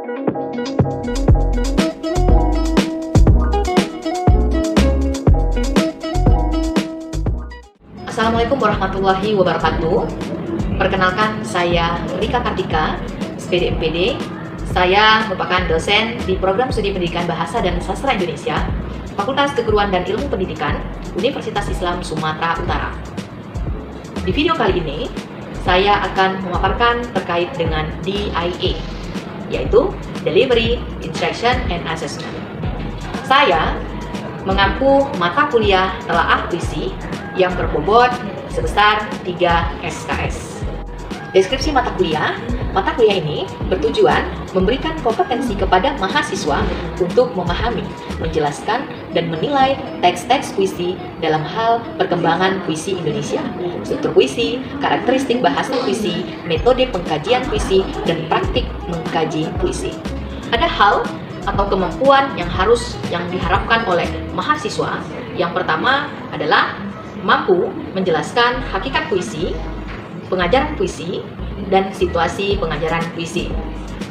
Assalamualaikum warahmatullahi wabarakatuh. Perkenalkan, saya Rika Kartika, SPD MPD. Saya merupakan dosen di Program Studi Pendidikan Bahasa dan Sastra Indonesia, Fakultas Keguruan dan Ilmu Pendidikan, Universitas Islam Sumatera Utara. Di video kali ini, saya akan memaparkan terkait dengan DIA, yaitu Delivery, Instruction, and Assessment. Saya mengampu mata kuliah telaah puisi yang berbobot sebesar 3 SKS. Deskripsi mata kuliah ini bertujuan memberikan kompetensi kepada mahasiswa untuk memahami, menjelaskan, dan menilai teks-teks puisi dalam hal perkembangan puisi Indonesia, struktur puisi, karakteristik bahasa puisi, metode pengkajian puisi, dan praktik mengkaji puisi. Ada hal atau kemampuan yang diharapkan oleh mahasiswa. Yang pertama adalah mampu menjelaskan hakikat puisi, pengajaran puisi, dan situasi pengajaran puisi.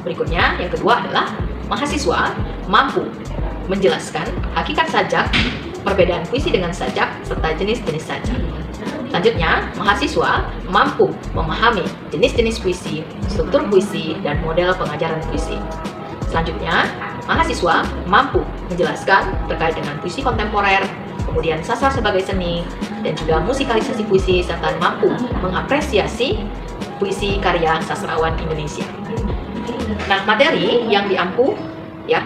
Berikutnya, yang kedua adalah mahasiswa mampu menjelaskan hakikat sajak, perbedaan puisi dengan sajak, serta jenis-jenis sajak. Selanjutnya, mahasiswa mampu memahami jenis-jenis puisi, struktur puisi, dan model pengajaran puisi. Selanjutnya, mahasiswa mampu menjelaskan terkait dengan puisi kontemporer, kemudian sastra sebagai seni, dan juga musikalisasi puisi, serta mampu mengapresiasi puisi karya sastrawan Indonesia. Nah, materi yang diampu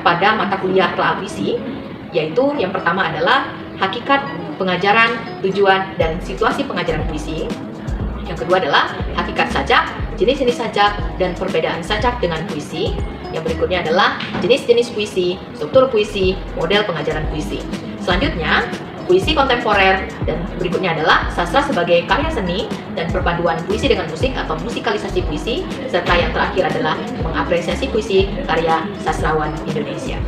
pada mata kuliah telaah puisi, yaitu yang pertama adalah hakikat pengajaran, tujuan, dan situasi pengajaran puisi. Yang kedua adalah hakikat sajak, jenis-jenis sajak, dan perbedaan sajak dengan puisi. Yang berikutnya adalah jenis-jenis puisi, struktur puisi, model pengajaran puisi. Selanjutnya, puisi kontemporer, dan berikutnya adalah sastra sebagai karya seni dan perpaduan puisi dengan musik atau musikalisasi puisi, serta yang terakhir adalah mengapresiasi puisi karya sastrawan Indonesia.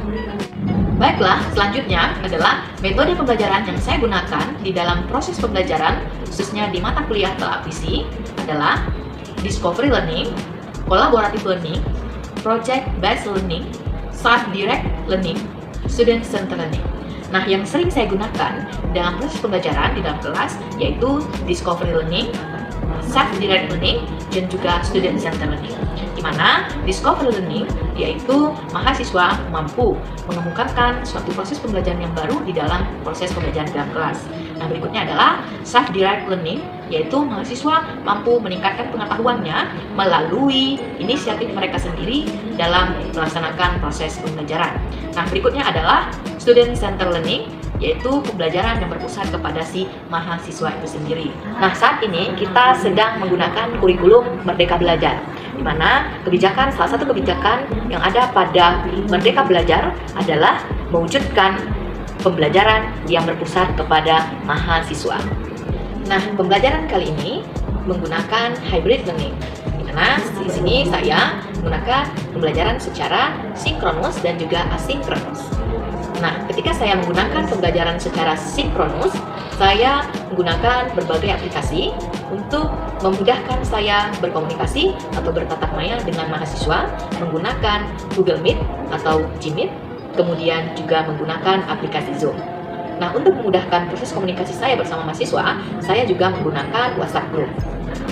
Baiklah, selanjutnya adalah metode pembelajaran yang saya gunakan di dalam proses pembelajaran, khususnya di mata kuliah telaah puisi, adalah discovery learning, collaborative learning, project-based learning, self-direct learning, student-centered learning. Nah, yang sering saya gunakan dalam proses pembelajaran di dalam kelas yaitu discovery learning, self-direct learning, dan juga student-centered learning. Di mana discovery learning yaitu mahasiswa mampu mengemukakan suatu proses pembelajaran yang baru di dalam proses pembelajaran dalam kelas. Nah, berikutnya adalah self-direct learning, yaitu mahasiswa mampu meningkatkan pengetahuannya melalui inisiatif mereka sendiri dalam melaksanakan proses pembelajaran. Nah, berikutnya adalah student-centered learning, yaitu pembelajaran yang berpusat kepada si mahasiswa itu sendiri. Nah, saat ini kita sedang menggunakan kurikulum Merdeka Belajar, di mana salah satu kebijakan yang ada pada Merdeka Belajar adalah mewujudkan pembelajaran yang berpusat kepada mahasiswa. Nah, pembelajaran kali ini menggunakan hybrid learning, di mana di sini saya menggunakan pembelajaran secara sinkronus dan juga asinkronus. Nah, ketika saya menggunakan pembelajaran secara sinkronus, saya menggunakan berbagai aplikasi untuk memudahkan saya berkomunikasi atau bertatap maya dengan mahasiswa menggunakan Google Meet atau Gmeet, kemudian juga menggunakan aplikasi Zoom. Nah, untuk memudahkan proses komunikasi saya bersama mahasiswa, saya juga menggunakan WhatsApp Group.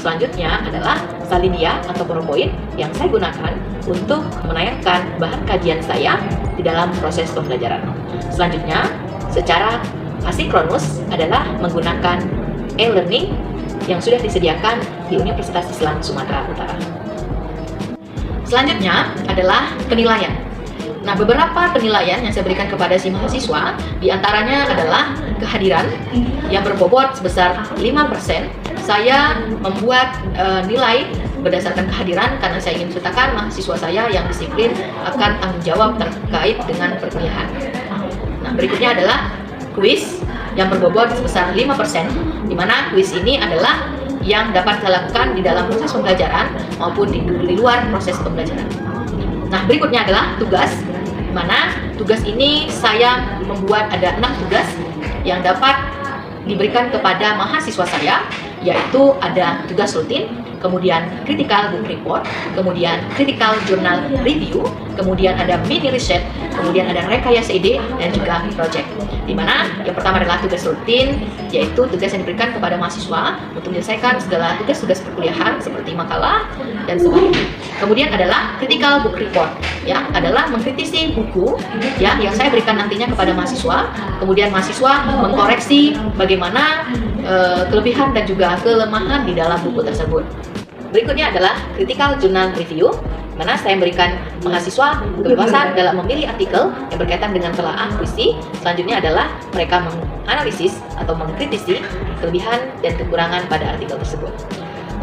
Selanjutnya adalah Salidia atau PowerPoint yang saya gunakan untuk menayangkan bahan kajian saya di dalam proses pembelajaran. Selanjutnya, secara asinkronus adalah menggunakan e-learning yang sudah disediakan di Universitas Islam Sumatera Utara. Selanjutnya adalah penilaian. Nah, beberapa penilaian yang saya berikan kepada si mahasiswa, diantaranya adalah kehadiran yang berbobot sebesar 5%. Saya membuat nilai berdasarkan kehadiran karena saya ingin sertakan mahasiswa saya yang disiplin akan tanggung jawab terkait dengan perkuliahan. Nah, berikutnya adalah kuis yang berbobot sebesar 5%, di mana kuis ini adalah yang dapat dilakukan di dalam proses pembelajaran maupun di luar proses pembelajaran. Nah, berikutnya adalah tugas, di mana tugas ini saya membuat ada 6 tugas yang dapat diberikan kepada mahasiswa saya, yaitu ada tugas rutin, kemudian critical book report, kemudian critical journal review, kemudian ada mini riset, kemudian ada rekayasa ide, dan juga project. Di mana yang pertama adalah tugas rutin, yaitu tugas yang diberikan kepada mahasiswa untuk menyelesaikan segala tugas-tugas perkuliahan seperti makalah dan sebagainya. Kemudian adalah critical book report, ya, adalah mengkritisi buku, ya, yang saya berikan nantinya kepada mahasiswa. Kemudian mahasiswa mengkoreksi bagaimana kelebihan dan juga kelemahan di dalam buku tersebut. Berikutnya adalah critical journal review, mana saya memberikan mahasiswa kebebasan dalam memilih artikel yang berkaitan dengan telaah puisi. Selanjutnya adalah mereka menganalisis atau mengkritisi kelebihan dan kekurangan pada artikel tersebut.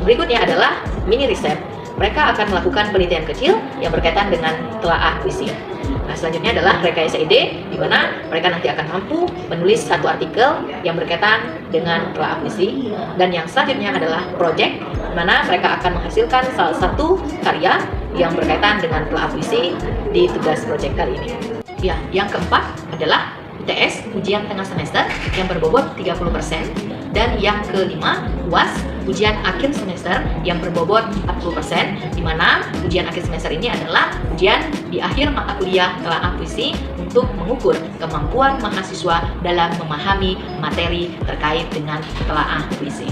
Berikutnya adalah mini riset. Mereka akan melakukan penelitian kecil yang berkaitan dengan telaah puisi. Nah, selanjutnya adalah rekayasa ide, di mana mereka nanti akan mampu menulis satu artikel yang berkaitan dengan telaah puisi. Dan yang selanjutnya adalah project, di mana mereka akan menghasilkan salah satu karya yang berkaitan dengan telaah puisi di tugas project kali ini. Ya, yang keempat adalah UTS, ujian tengah semester, yang berbobot 30%. Dan yang kelima, UAS, ujian akhir semester yang berbobot 40%, di mana ujian akhir semester ini adalah ujian di akhir mata kuliah telaah puisi untuk mengukur kemampuan mahasiswa dalam memahami materi terkait dengan telaah puisi.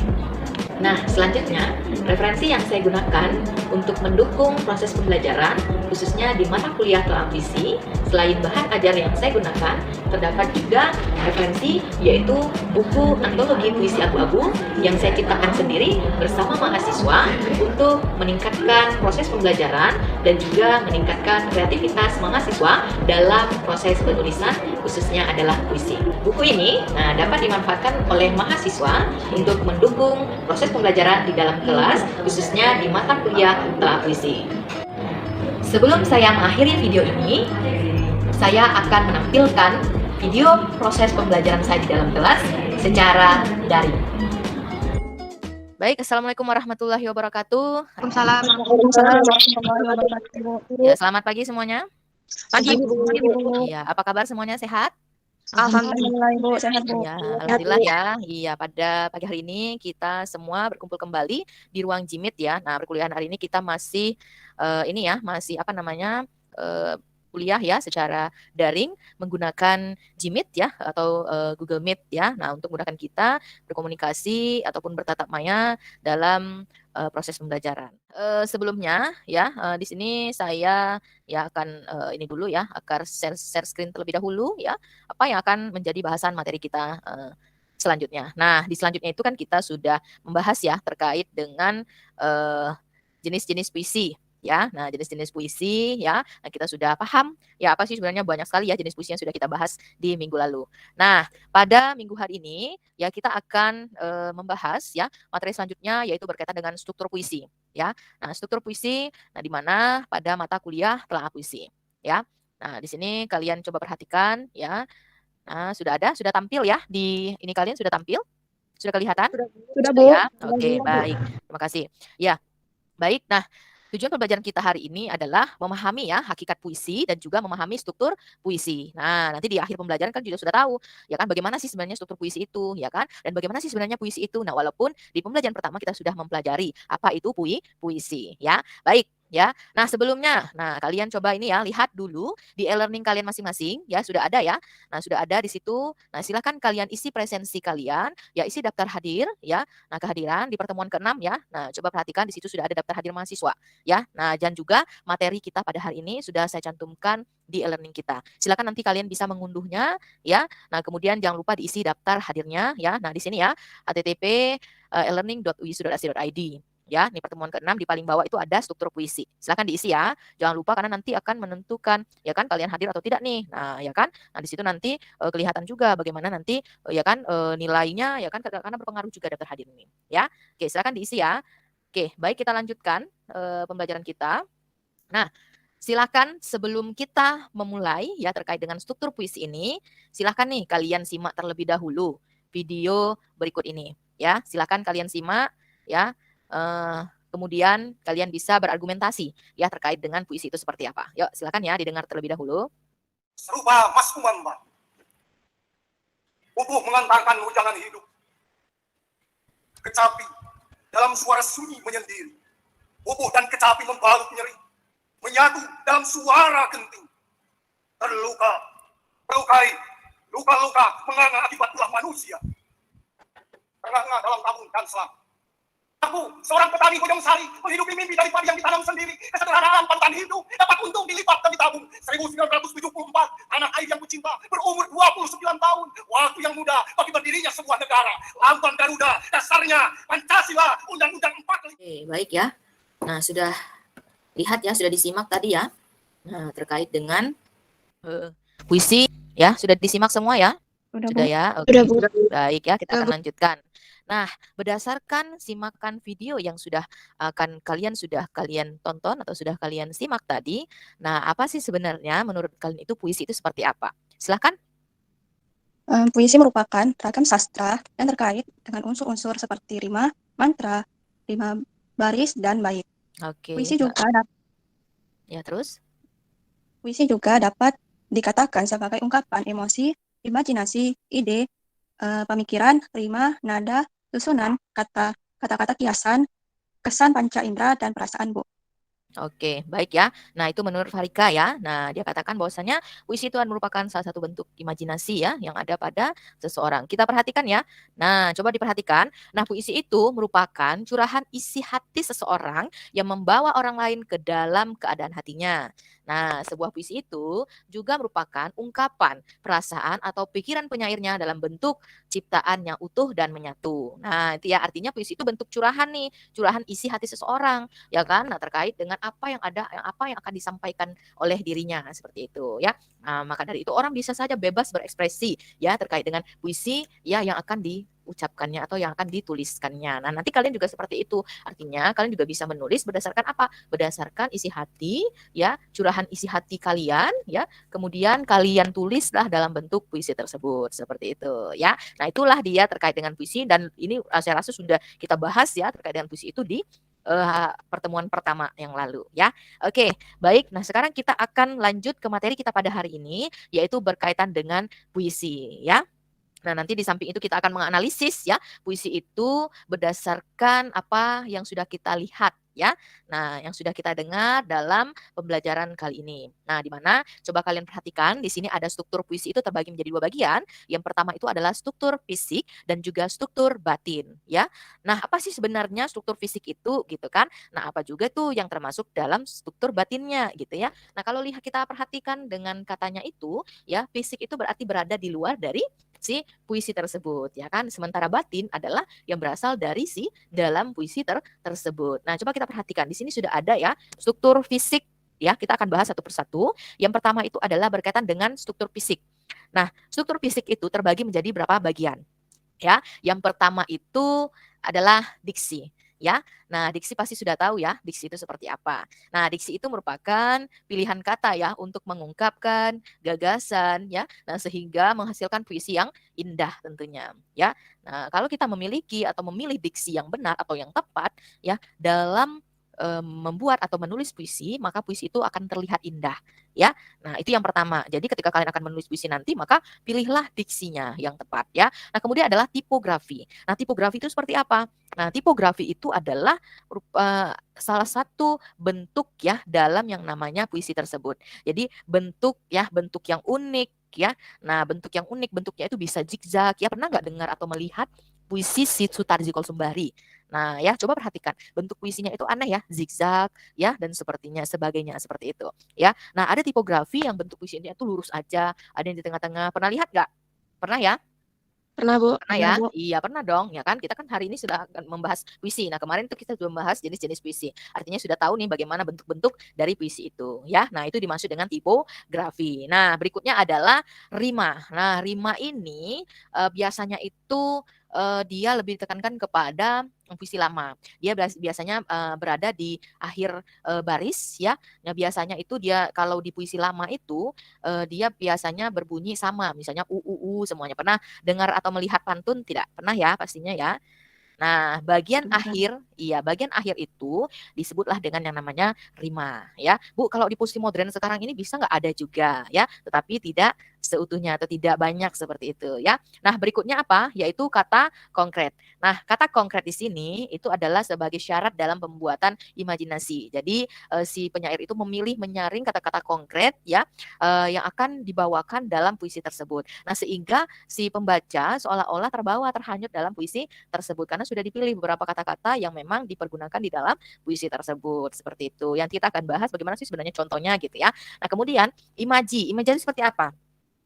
Nah, selanjutnya, referensi yang saya gunakan untuk mendukung proses pembelajaran, khususnya di mata kuliah telaah puisi, selain bahan ajar yang saya gunakan, terdapat juga referensi, yaitu buku antologi puisi abu-abu yang saya ciptakan sendiri bersama mahasiswa untuk meningkatkan proses pembelajaran dan juga meningkatkan kreativitas mahasiswa dalam proses penulisan, khususnya adalah puisi. Buku ini dapat dimanfaatkan oleh mahasiswa untuk mendukung proses pembelajaran di dalam kelas, khususnya di mata kuliah telaah puisi. Sebelum saya mengakhiri video ini, saya akan menampilkan video proses pembelajaran saya di dalam kelas secara daring. Baik, Assalamualaikum warahmatullahi wabarakatuh. Waalaikumsalam. Ya, selamat pagi semuanya. Pagi, Bu. Iya, apa kabar semuanya, sehat? Alhamdulillah, Ibu, sehat, Bu. Ya, alhamdulillah ya. Iya, pada pagi hari ini kita semua berkumpul kembali di ruang Jimit ya. Nah, perkuliahan hari ini kita masih masih kuliah ya secara daring menggunakan Jimit ya atau Google Meet ya. Nah, untuk memudahkan kita berkomunikasi ataupun bertatap maya dalam proses pembelajaran. Sebelumnya ya di sini saya ya akan ini dulu ya akan share screen terlebih dahulu ya apa yang akan menjadi bahasan materi kita selanjutnya. Nah, di selanjutnya itu kan kita sudah membahas ya terkait dengan jenis-jenis puisi ya. Nah, jenis-jenis puisi ya. Nah, kita sudah paham ya apa sih sebenarnya banyak sekali ya jenis puisi yang sudah kita bahas di minggu lalu. Nah, pada minggu hari ini ya kita akan membahas ya materi selanjutnya yaitu berkaitan dengan struktur puisi ya. Nah, struktur puisi di mana pada mata kuliah telaah puisi ya. Nah, di sini kalian coba perhatikan ya. Nah, sudah tampil ya di ini kalian sudah tampil? Sudah kelihatan? Sudah, Bu. Ya. Oke, baik. Terima kasih. Ya. Baik. Nah, tujuan pembelajaran kita hari ini adalah memahami ya hakikat puisi dan juga memahami struktur puisi. Nah, nanti di akhir pembelajaran kan juga sudah tahu ya kan bagaimana sih sebenarnya struktur puisi itu ya kan dan bagaimana sih sebenarnya puisi itu. Nah, walaupun di pembelajaran pertama kita sudah mempelajari apa itu puisi ya. Baik. Ya, nah sebelumnya, kalian coba ini ya lihat dulu di e-learning kalian masing-masing ya sudah ada ya. Nah sudah ada di situ. Nah silakan kalian isi presensi kalian, ya isi daftar hadir ya. Nah kehadiran di pertemuan ke-6 ya. Nah coba perhatikan di situ sudah ada daftar hadir mahasiswa ya. Nah dan juga materi kita pada hari ini sudah saya cantumkan di e-learning kita. Silakan nanti kalian bisa mengunduhnya ya. Nah kemudian jangan lupa diisi daftar hadirnya ya. Nah di sini ya http elearning.uisu.ac.id. Ya, ini pertemuan ke-6 di paling bawah itu ada struktur puisi. Silakan diisi ya. Jangan lupa karena nanti akan menentukan ya kan kalian hadir atau tidak nih. Nah, ya kan? Nah, di situ nanti kelihatan juga bagaimana nanti ya kan nilainya ya kan karena berpengaruh juga daftar hadir ini, ya. Oke, silakan diisi ya. Oke, baik kita lanjutkan pembelajaran kita. Nah, silakan sebelum kita memulai ya terkait dengan struktur puisi ini, silakan nih kalian simak terlebih dahulu video berikut ini ya. Silakan kalian simak ya. Kemudian kalian bisa berargumentasi ya terkait dengan puisi itu seperti apa. Yuk silakan ya didengar terlebih dahulu. Serupa Mas Umamba, bubuh mengantarkan ujangan hidup. Kecapi dalam suara sunyi menyendiri. Bubuh dan kecapi membalut nyeri, menyatu dalam suara genting. Terluka, melukai, luka-luka menganga akibat ulah manusia. Terengah dalam tabung dan selang. Aku, seorang petani Bojong-Sari, menghidupi mimpi dari padi yang ditanam sendiri. Kesederhanaan pantan hidup dapat untung dilipat dan ditabung. 1974, anak air yang kucinta berumur 29 tahun. Waktu yang muda bagi berdirinya sebuah negara. Lambang Garuda, dasarnya Pancasila, Undang-Undang 45. Oke, baik ya. Nah, sudah lihat ya, sudah disimak tadi ya. Nah, terkait dengan puisi ya, sudah disimak semua ya? Sudah ya? Oke. Sudah, Bu. Baik ya, kita akan lanjutkan. Nah, berdasarkan simakan video yang sudah kalian tonton atau sudah kalian simak tadi, nah apa sih sebenarnya menurut kalian itu puisi itu seperti apa? Silahkan. Puisi merupakan ragam sastra yang terkait dengan unsur-unsur seperti rima, mantra, rima baris, dan bait. Oke. Puisi juga ya, terus? Puisi juga dapat dikatakan sebagai ungkapan emosi, imajinasi, ide, pemikiran, rima, nada, susunan, kata-kata kiasan, kesan panca indera, dan perasaan, Bu. Oke, baik ya. Nah, itu menurut Farika ya. Nah, dia katakan bahwasanya puisi itu merupakan salah satu bentuk imajinasi ya yang ada pada seseorang. Kita perhatikan ya. Nah, coba diperhatikan. Nah, puisi itu merupakan curahan isi hati seseorang yang membawa orang lain ke dalam keadaan hatinya. Nah, sebuah puisi itu juga merupakan ungkapan perasaan atau pikiran penyairnya dalam bentuk ciptaan yang utuh dan menyatu. Nah, itu ya artinya puisi itu bentuk curahan nih, curahan isi hati seseorang, ya kan? Nah, terkait dengan apa yang ada, apa yang akan disampaikan oleh dirinya seperti itu ya. Nah, maka dari itu orang bisa saja bebas berekspresi ya terkait dengan puisi ya yang akan diucapkannya atau yang akan dituliskannya. Nah, nanti kalian juga seperti itu. Artinya kalian juga bisa menulis berdasarkan apa? Berdasarkan isi hati ya, curahan isi hati kalian ya. Kemudian kalian tulislah dalam bentuk puisi tersebut seperti itu ya. Nah, itulah dia terkait dengan puisi dan ini saya rasa sudah kita bahas ya terkait dengan puisi itu di pertemuan pertama yang lalu ya. Oke, baik. Nah, sekarang kita akan lanjut ke materi kita pada hari ini yaitu berkaitan dengan puisi ya. Nah, nanti di samping itu kita akan menganalisis ya puisi itu berdasarkan apa yang sudah kita lihat ya. Nah, yang sudah kita dengar dalam pembelajaran kali ini. Nah, di mana coba kalian perhatikan di sini ada struktur puisi itu terbagi menjadi dua bagian. Yang pertama itu adalah struktur fisik dan juga struktur batin ya. Nah, apa sih sebenarnya struktur fisik itu gitu kan? Nah, apa juga tuh yang termasuk dalam struktur batinnya gitu ya. Nah, kalau lihat kita perhatikan dengan katanya itu ya, fisik itu berarti berada di luar dari si puisi tersebut ya kan, sementara batin adalah yang berasal dari si dalam puisi tersebut. Nah, coba kita perhatikan di sini sudah ada ya struktur fisik ya, kita akan bahas satu persatu. Yang pertama itu adalah berkaitan dengan struktur fisik. Nah, struktur fisik itu terbagi menjadi berapa bagian ya. Yang pertama itu adalah diksi ya. Nah, diksi pasti sudah tahu ya, diksi itu seperti apa. Nah, diksi itu merupakan pilihan kata ya untuk mengungkapkan gagasan ya. Nah, sehingga menghasilkan puisi yang indah tentunya ya. Nah, kalau kita memiliki atau memilih diksi yang benar atau yang tepat ya dalam membuat atau menulis puisi, maka puisi itu akan terlihat indah ya. Nah, itu yang pertama. Jadi ketika kalian akan menulis puisi nanti, maka pilihlah diksinya yang tepat ya. Nah, kemudian adalah tipografi. Nah, tipografi itu seperti apa? Nah, tipografi itu adalah salah satu bentuk ya dalam yang namanya puisi tersebut. Jadi bentuk yang unik ya. Nah, bentuk yang unik, bentuknya itu bisa zigzag ya. Pernah nggak dengar atau melihat puisi si Sutarji Kolsumbari? Nah, ya coba perhatikan bentuk puisinya itu aneh ya, zigzag ya dan sebagainya seperti itu ya. Nah, ada tipografi yang bentuk puisinya itu lurus aja, ada yang di tengah-tengah. Pernah lihat nggak? Pernah ya? Pernah, Bu. Pernah ya? Iya, pernah dong, ya kan? Kita kan hari ini sudah akan membahas puisi. Nah, kemarin tuh kita sudah membahas jenis-jenis puisi. Artinya sudah tahu nih bagaimana bentuk-bentuk dari puisi itu, ya. Nah, itu dimaksud dengan tipografi. Nah, berikutnya adalah rima. Nah, rima ini biasanya itu dia lebih ditekankan kepada puisi lama. Dia biasanya berada di akhir baris ya. Nah, biasanya itu dia kalau di puisi lama itu dia biasanya berbunyi sama, misalnya semuanya. Pernah dengar atau melihat pantun tidak? Pernah ya pastinya ya. Nah, bagian akhir Iya, bagian akhir itu disebutlah dengan yang namanya rima, ya. Bu, kalau di puisi modern sekarang ini bisa nggak? Ada juga, ya, tetapi tidak seutuhnya atau tidak banyak seperti itu, ya. Nah, berikutnya apa? Yaitu kata konkret. Nah, kata konkret di sini itu adalah sebagai syarat dalam pembuatan imajinasi. Jadi si penyair itu memilih menyaring kata-kata konkret, ya, yang akan dibawakan dalam puisi tersebut. Nah, sehingga si pembaca seolah-olah terbawa terhanyut dalam puisi tersebut karena sudah dipilih beberapa kata-kata yang memang dipergunakan di dalam puisi tersebut, seperti itu. Yang kita akan bahas bagaimana sih sebenarnya contohnya gitu ya. Nah, kemudian imaji seperti apa?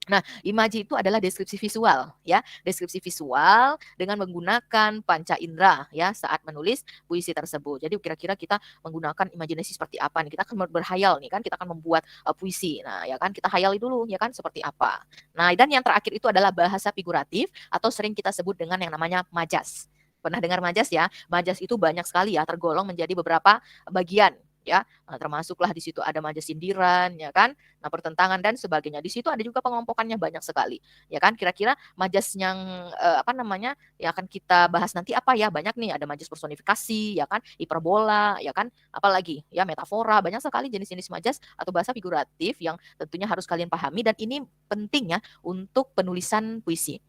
Nah, imaji itu adalah deskripsi visual, ya. Deskripsi visual dengan menggunakan panca indera, ya, saat menulis puisi tersebut. Jadi kira-kira kita menggunakan imajinasi seperti apa nih? Kita akan berhayal nih kan, kita akan membuat puisi. Nah, ya kan kita hayali dulu, ya kan seperti apa. Nah, dan yang terakhir itu adalah bahasa figuratif atau sering kita sebut dengan yang namanya majas. Pernah dengar majas ya? Majas itu banyak sekali ya, tergolong menjadi beberapa bagian, ya. Nah, termasuklah di situ ada majas sindiran, ya kan? Nah, pertentangan dan sebagainya. Di situ ada juga pengelompokannya banyak sekali, ya kan? Kira-kira majas yang apa namanya yang akan kita bahas nanti apa ya? Banyak nih, ada majas personifikasi, ya kan? Hiperbola, ya kan? Apalagi ya metafora, banyak sekali jenis-jenis majas atau bahasa figuratif yang tentunya harus kalian pahami dan ini penting ya untuk penulisan puisi.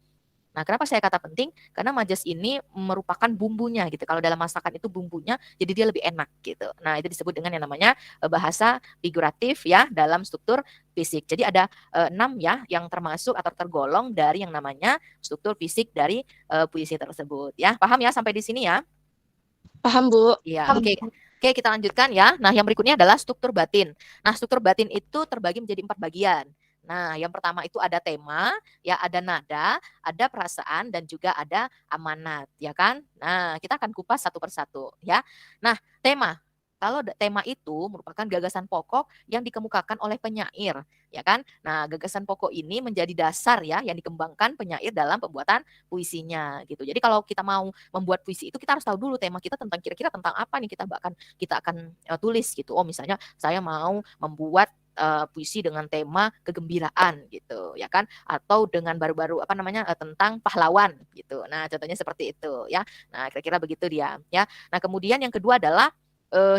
Nah, kenapa saya kata penting? Karena majas ini merupakan bumbunya gitu. Kalau dalam masakan itu bumbunya, jadi dia lebih enak gitu. Nah, itu disebut dengan yang namanya bahasa figuratif ya dalam struktur fisik. Jadi ada 6 ya yang termasuk atau tergolong dari yang namanya struktur fisik dari puisi tersebut ya. Paham ya sampai di sini ya? Paham, Bu. Iya, oke. Oke, kita lanjutkan ya. Nah, yang berikutnya adalah struktur batin. Nah, struktur batin itu terbagi menjadi 4 bagian. Nah, yang pertama itu ada tema, ya ada nada, ada perasaan dan juga ada amanat, ya kan? Nah, kita akan kupas satu persatu, ya. Nah, tema. Kalau tema itu merupakan gagasan pokok yang dikemukakan oleh penyair, ya kan? Nah, gagasan pokok ini menjadi dasar ya yang dikembangkan penyair dalam pembuatan puisinya gitu. Jadi kalau kita mau membuat puisi itu kita harus tahu dulu tema kita tentang kira-kira tentang apa nih kita akan tulis gitu. Oh, misalnya saya mau membuat puisi dengan tema kegembiraan gitu ya kan atau dengan baru-baru apa namanya tentang pahlawan gitu. Nah, contohnya seperti itu ya. Nah, kira-kira begitu dia ya. Nah, kemudian yang kedua adalah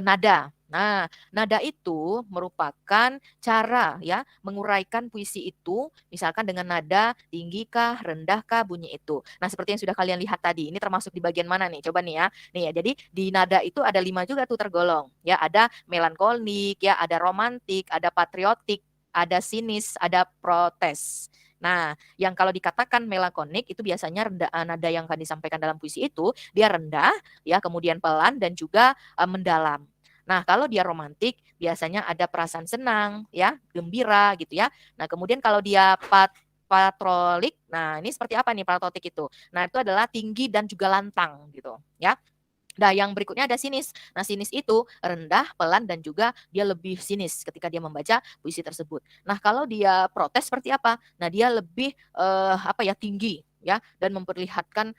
nada. Nah, nada itu merupakan cara ya menguraikan puisi itu misalkan dengan nada tinggi kah, rendah kah bunyi itu. Nah, seperti yang sudah kalian lihat tadi, ini termasuk di bagian mana nih? Coba nih ya. Nih ya, jadi di nada itu ada 5 juga tuh tergolong. Ya, ada melankolik, ya, ada romantik, ada patriotik, ada sinis, ada protes. Nah, yang kalau dikatakan melankolik itu biasanya nada yang akan disampaikan dalam puisi itu dia rendah, ya, kemudian pelan dan juga mendalam. Nah, kalau dia romantik biasanya ada perasaan senang, ya, gembira gitu ya. Nah, kemudian kalau dia patrolik, nah ini seperti apa nih patriotik itu? Nah, itu adalah tinggi dan juga lantang gitu, ya. Nah, yang berikutnya ada sinis. Nah, sinis itu rendah, pelan, dan juga dia lebih sinis ketika dia membaca puisi tersebut. Nah, kalau dia protes seperti apa? Nah, dia lebih apa ya tinggi ya dan memperlihatkan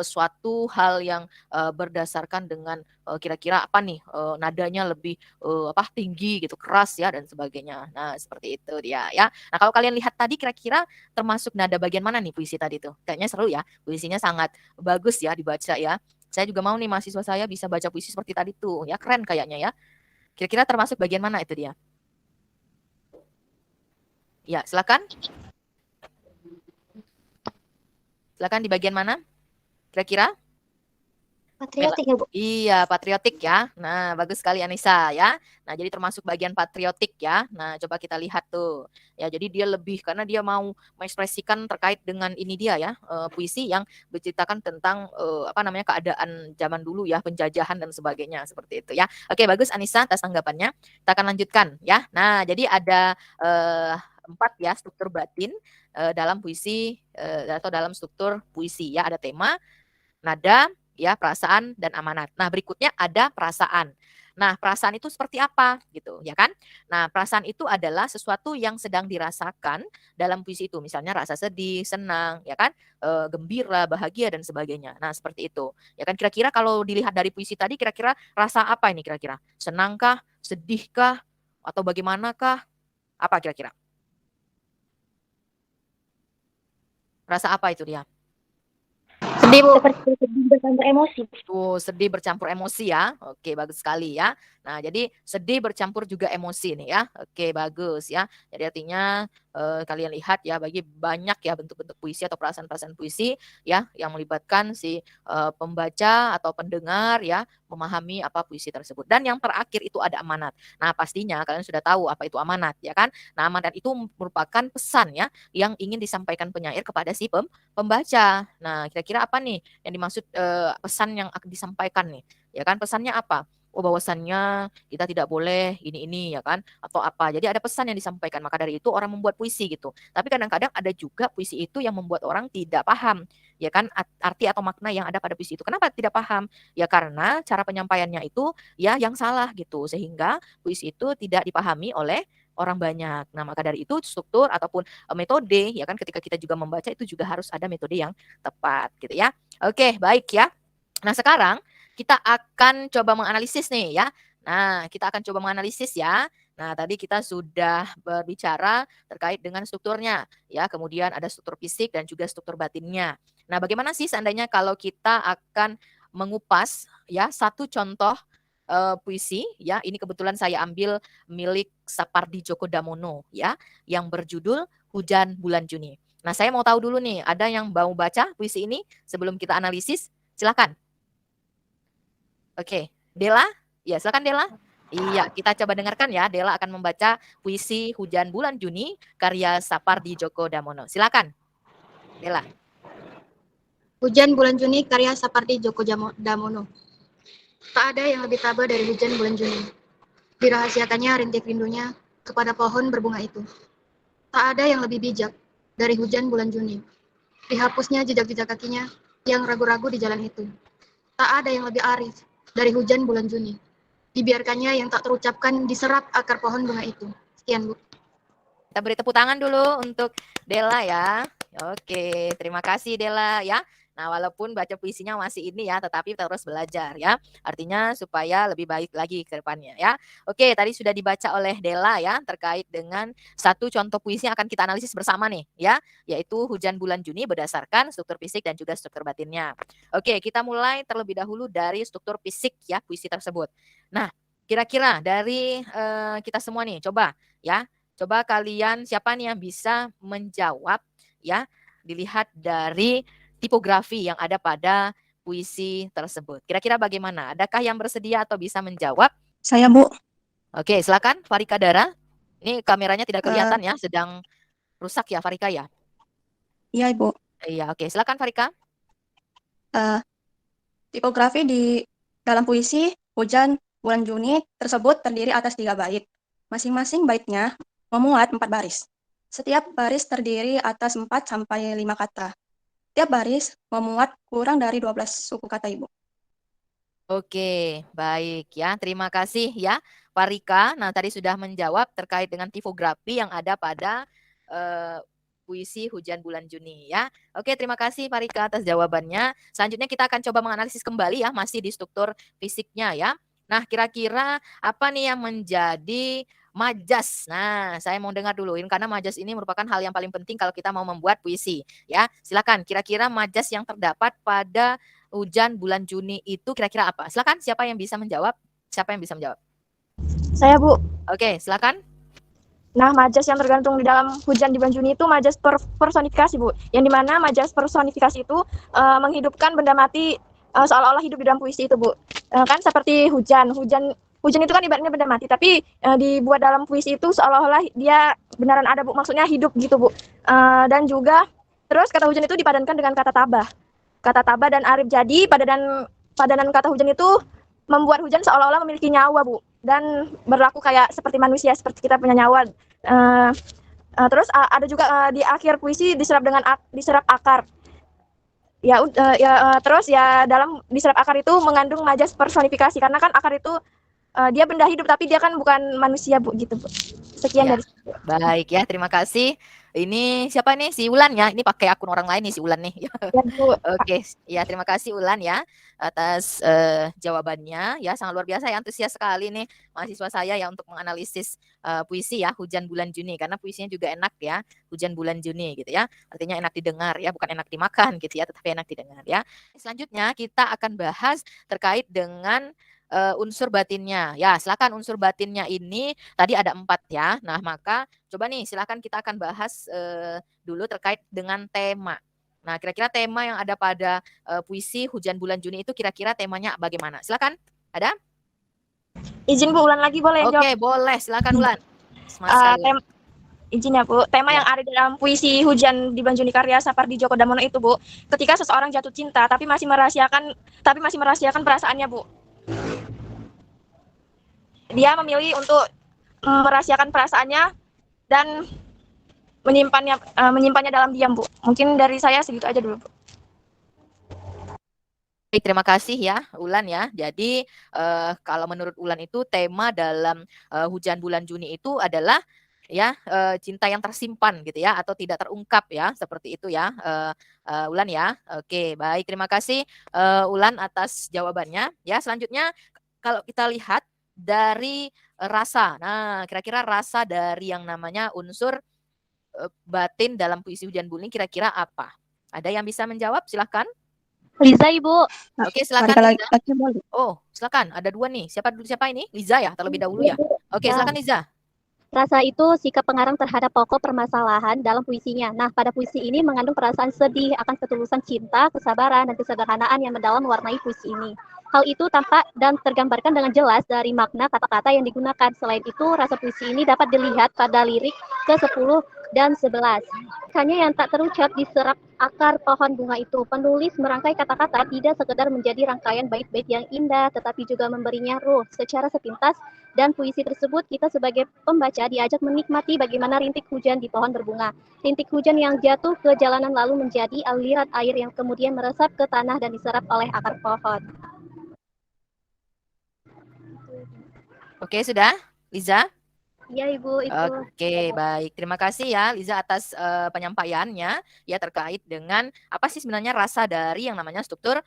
suatu hal yang berdasarkan dengan kira-kira apa nih nadanya lebih apa tinggi gitu keras ya dan sebagainya. Nah, seperti itu dia ya. Nah, kalau kalian lihat tadi kira-kira termasuk nada bagian mana nih puisi tadi tuh? Kayaknya seru ya. Puisinya sangat bagus ya dibaca ya. Saya juga mau nih mahasiswa saya bisa baca puisi seperti tadi tuh. Ya keren kayaknya ya. Kira-kira termasuk bagian mana itu dia? Ya, silakan. Silakan di bagian mana? Kira-kira? Patriotik ya, Bu? Iya, patriotik ya. Nah, bagus sekali Anissa ya. Nah, jadi termasuk bagian patriotik ya. Nah, coba kita lihat tuh. Ya, jadi dia lebih karena dia mau mengekspresikan terkait dengan ini dia ya, puisi yang berceritakan tentang apa namanya keadaan zaman dulu ya, penjajahan dan sebagainya seperti itu ya. Oke, bagus Anissa atas tanggapannya. Kita akan lanjutkan ya. Nah, jadi ada 4 ya struktur batin dalam puisi atau dalam struktur puisi ya. Ada tema, nada, ya, perasaan dan amanat. Nah, berikutnya ada perasaan. Nah, perasaan itu seperti apa gitu, ya kan? Nah, perasaan itu adalah sesuatu yang sedang dirasakan dalam puisi itu. Misalnya rasa sedih, senang, ya kan? Gembira, bahagia dan sebagainya. Nah, seperti itu. Ya kan kira-kira kalau dilihat dari puisi tadi kira-kira rasa apa ini kira-kira? Senangkah, sedihkah, atau bagaimanakah? Apa kira-kira? Rasa apa itu dia? Sedih, Bu. Seperti sedih bercampur emosi. Tuh, sedih bercampur emosi ya. Oke, bagus sekali ya. Nah, jadi sedih bercampur juga emosi nih ya. Oke, bagus ya. Jadi artinya kalian lihat ya, bagi banyak ya bentuk-bentuk puisi atau perasaan-perasaan puisi ya yang melibatkan si pembaca atau pendengar ya memahami apa puisi tersebut. Dan yang terakhir itu ada amanat. Nah, pastinya kalian sudah tahu apa itu amanat ya kan? Nah, amanat itu merupakan pesan ya yang ingin disampaikan penyair kepada si pembaca. Nah, kira-kira apa nih yang dimaksud pesan yang akan disampaikan nih? Ya kan, pesannya apa? Oh, bahwasannya kita tidak boleh ini ya kan, atau apa. Jadi ada pesan yang disampaikan, maka dari itu orang membuat puisi gitu. Tapi kadang-kadang ada juga puisi itu yang membuat orang tidak paham, ya kan, arti atau makna yang ada pada puisi itu. Kenapa tidak paham? Ya karena cara penyampaiannya itu ya yang salah gitu, sehingga puisi itu tidak dipahami oleh orang banyak. Nah, maka dari itu struktur ataupun metode ya kan, ketika kita juga membaca itu juga harus ada metode yang tepat gitu ya. Oke, baik ya. Nah, sekarang kita akan coba menganalisis nih ya. Nah, kita akan coba menganalisis ya. Nah, tadi kita sudah berbicara terkait dengan strukturnya ya. Kemudian ada struktur fisik dan juga struktur batinnya. Nah, bagaimana sih seandainya kalau kita akan mengupas ya satu contoh puisi ya. Ini kebetulan saya ambil milik Sapardi Djoko Damono ya, yang berjudul Hujan Bulan Juni. Nah, saya mau tahu dulu nih, ada yang mau baca puisi ini sebelum kita analisis? Silakan. Oke, Dela? Ya, silakan Dela. Iya, kita coba dengarkan ya. Dela akan membaca puisi Hujan Bulan Juni karya Sapardi Djoko Damono. Silakan, Dela. Hujan Bulan Juni karya Sapardi Djoko Damono. Tak ada yang lebih tabah dari hujan bulan Juni. Dirahasiakannya rintik rindunya kepada pohon berbunga itu. Tak ada yang lebih bijak dari hujan bulan Juni. Dihapusnya jejak-jejak kakinya yang ragu-ragu di jalan itu. Tak ada yang lebih arif dari hujan bulan Juni. Dibiarkannya yang tak terucapkan diserap akar pohon bunga itu. Sekian, Bu. Kita beri tepuk tangan dulu untuk Dela ya. Oke, terima kasih Dela ya. Nah, walaupun baca puisinya masih ini ya, tetapi terus belajar ya. Artinya supaya lebih baik lagi ke depannya ya. Oke, tadi sudah dibaca oleh Dela ya, terkait dengan satu contoh puisi yang akan kita analisis bersama nih ya, yaitu Hujan Bulan Juni berdasarkan struktur fisik dan juga struktur batinnya. Oke, kita mulai terlebih dahulu dari struktur fisik ya puisi tersebut. Nah, kira-kira dari kita semua nih, coba ya. Coba kalian siapa nih yang bisa menjawab ya, dilihat dari tipografi yang ada pada puisi tersebut. Kira-kira bagaimana? Adakah yang bersedia atau bisa menjawab? Saya, Bu. Oke, silakan Farika Dara. Ini kameranya tidak kelihatan ya, sedang rusak ya Farika ya? Iya, Ibu. Iya, oke. Silakan Farika. Tipografi di dalam puisi Hujan Bulan Juni tersebut terdiri atas 3 bait. Masing-masing baitnya memuat 4 baris. Setiap baris terdiri atas 4 sampai 5 kata. Tiap baris memuat kurang dari 12 suku kata, Ibu. Oke, baik ya. Terima kasih ya Farika. Nah, tadi sudah menjawab terkait dengan tipografi yang ada pada puisi Hujan Bulan Juni ya. Oke, terima kasih Farika atas jawabannya. Selanjutnya kita akan coba menganalisis kembali ya, masih di struktur fisiknya ya. Nah, kira-kira apa nih yang menjadi majas? Nah, saya mau dengar dulu ini karena majas ini merupakan hal yang paling penting kalau kita mau membuat puisi ya. Silakan, kira-kira majas yang terdapat pada Hujan Bulan Juni itu kira-kira apa? Silakan, siapa yang bisa menjawab? Siapa yang bisa menjawab? Saya, Bu. Oke, silakan. Nah, majas yang tergantung di dalam Hujan di Bulan Juni itu majas personifikasi, Bu. Yang dimana majas personifikasi itu menghidupkan benda mati seolah-olah hidup di dalam puisi itu, Bu. Kan seperti hujan itu kan ibaratnya benda mati, tapi dibuat dalam puisi itu seolah-olah dia beneran ada, Bu. Maksudnya hidup gitu, Bu. Dan juga terus kata hujan itu dipadankan dengan kata tabah. Kata tabah dan arif, jadi padanan kata hujan itu membuat hujan seolah-olah memiliki nyawa, Bu, dan berlaku kayak seperti manusia, seperti kita punya nyawa. Terus ada juga di akhir puisi diserap akar. Terus ya dalam diserap akar itu mengandung majas personifikasi, karena kan akar itu dia benda hidup tapi dia kan bukan manusia, Bu, gitu, Bu. Sekian Ya, dari baik ya, terima kasih Ini siapa nih? Si Ulan ya. Ini pakai akun orang lain nih si Ulan nih. Ya, Bu. Oke, ya terima kasih Ulan ya atas jawabannya ya, sangat luar biasa ya, antusias sekali nih mahasiswa saya ya untuk menganalisis puisi ya Hujan Bulan Juni, karena puisinya juga enak ya, Hujan Bulan Juni gitu ya. Artinya enak didengar ya, bukan enak dimakan gitu ya, tetapi enak didengar ya. Selanjutnya kita akan bahas terkait dengan unsur batinnya. Ya, silakan unsur batinnya ini tadi ada 4 ya. Nah, maka coba nih silakan kita akan bahas dulu terkait dengan tema. Nah, kira-kira tema yang ada pada puisi Hujan Bulan Juni itu kira-kira temanya bagaimana? Silakan. Ada? Izin Bu, ulang lagi boleh jawab? Oke, boleh. Silakan Ulan. Semangat Eh, sekali. Izin ya Bu, tema Ya. yang ada dalam puisi Hujan di Banjuni karya Sapardi Djoko Damono itu Bu, ketika seseorang jatuh cinta tapi masih merahasiakan perasaannya Bu. Dia memilih untuk merahasiakan perasaannya dan menyimpannya dalam diam Bu. Mungkin dari saya segitu aja dulu Bu. Baik, terima kasih ya Ulan ya. Jadi kalau menurut Ulan itu tema dalam Hujan Bulan Juni itu adalah ya cinta yang tersimpan gitu ya, atau tidak terungkap ya, seperti itu ya Ulan ya. Oke, baik, terima kasih Ulan atas jawabannya ya. Selanjutnya kalau kita lihat dari rasa. Nah, kira-kira rasa dari yang namanya unsur batin dalam puisi Hujan Bulan kira-kira apa? Ada yang bisa menjawab? Silahkan. Liza, Ibu. Oke, silakan Karika Liza. lagi boleh. Oh, silakan. Ada 2 nih. Siapa ini? Liza ya, terlebih dahulu ya. Oke, Ya. silakan Liza. Rasa itu sikap pengarang terhadap pokok permasalahan dalam puisinya. Nah, pada puisi ini mengandung perasaan sedih akan ketulusan cinta, kesabaran, dan kesederhanaan yang mendalam mewarnai puisi ini. Hal itu tampak dan tergambarkan dengan jelas dari makna kata-kata yang digunakan. Selain itu, rasa puisi ini dapat dilihat pada lirik ke-10 dan 11. Hanya yang tak terucap diserap akar pohon bunga itu. Penulis merangkai kata-kata tidak sekedar menjadi rangkaian bait-bait yang indah, tetapi juga memberinya ruh secara sepintas. Dan puisi tersebut kita sebagai pembaca diajak menikmati bagaimana rintik hujan di pohon berbunga. Rintik hujan yang jatuh ke jalanan lalu menjadi aliran air yang kemudian meresap ke tanah dan diserap oleh akar pohon. Oke, sudah? Liza? Ya, Ibu, itu. Oke, baik. Terima kasih ya Liza atas penyampaiannya ya terkait dengan apa sih sebenarnya rasa dari yang namanya struktur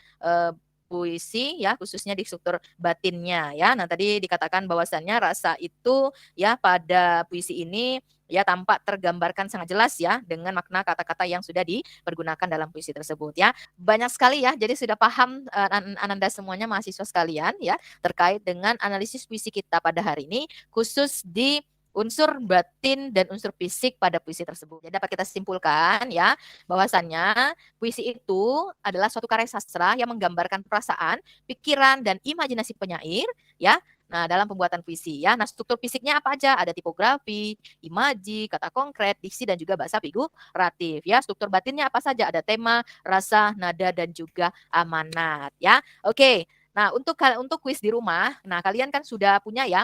puisi ya, khususnya di struktur batinnya ya. Nah, tadi dikatakan bahwasannya rasa itu ya pada puisi ini ya tampak tergambarkan sangat jelas ya dengan makna kata-kata yang sudah dipergunakan dalam puisi tersebut ya. Banyak sekali ya, jadi sudah paham Ananda semuanya mahasiswa sekalian ya terkait dengan analisis puisi kita pada hari ini khusus di unsur batin dan unsur fisik pada puisi tersebut. Jadi dapat kita simpulkan ya bahwasannya puisi itu adalah suatu karya sastra yang menggambarkan perasaan, pikiran dan imajinasi penyair ya. Nah, dalam pembuatan puisi ya. Nah, struktur fisiknya apa aja? Ada tipografi, imaji, kata konkret, diksi dan juga bahasa figuratif ya. Struktur batinnya apa saja? Ada tema, rasa, nada dan juga amanat ya. Oke. Nah, untuk kuis di rumah, nah kalian kan sudah punya ya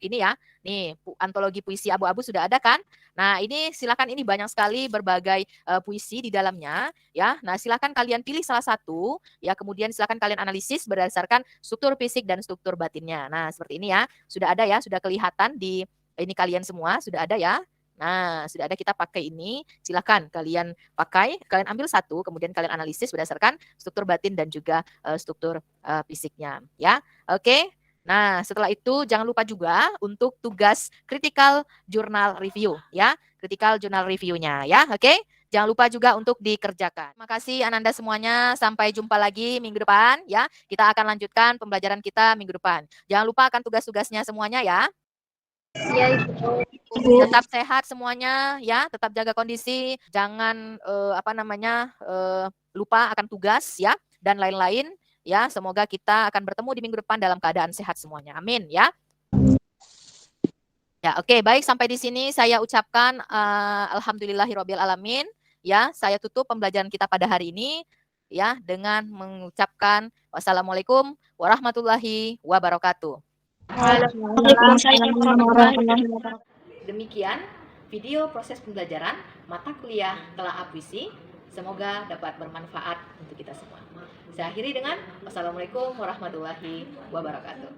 ini ya. Nih, antologi puisi abu-abu sudah ada kan? Nah, ini silakan, ini banyak sekali berbagai puisi di dalamnya ya. Nah, silakan kalian pilih salah satu ya, kemudian silakan kalian analisis berdasarkan struktur fisik dan struktur batinnya. Nah, seperti ini ya. Sudah ada ya, sudah kelihatan di ini kalian semua sudah ada ya. Nah, sudah ada, kita pakai ini. Silakan kalian pakai, kalian ambil satu, kemudian kalian analisis berdasarkan struktur batin dan juga struktur fisiknya ya. Oke. Nah, setelah itu jangan lupa juga untuk tugas critical journal review ya, critical journal review-nya ya, oke? Jangan lupa juga untuk dikerjakan. Terima kasih Ananda semuanya, sampai jumpa lagi minggu depan ya. Kita akan lanjutkan pembelajaran kita minggu depan. Jangan lupa akan tugas-tugasnya semuanya ya. Ya, Ibu. Tetap sehat semuanya ya, tetap jaga kondisi, jangan lupa akan tugas ya dan lain-lain. Ya, semoga kita akan bertemu di minggu depan dalam keadaan sehat semuanya. Amin ya. Ya, oke, baik, sampai di sini saya ucapkan alhamdulillahirabbil alamin ya. Saya tutup pembelajaran kita pada hari ini ya dengan mengucapkan wassalamualaikum warahmatullahi wabarakatuh. Waalaikumsalam warahmatullahi wabarakatuh. Demikian video proses pembelajaran mata kuliah Telaah Puisi. Semoga dapat bermanfaat untuk kita semua. Saya akhiri dengan wassalamualaikum warahmatullahi wabarakatuh.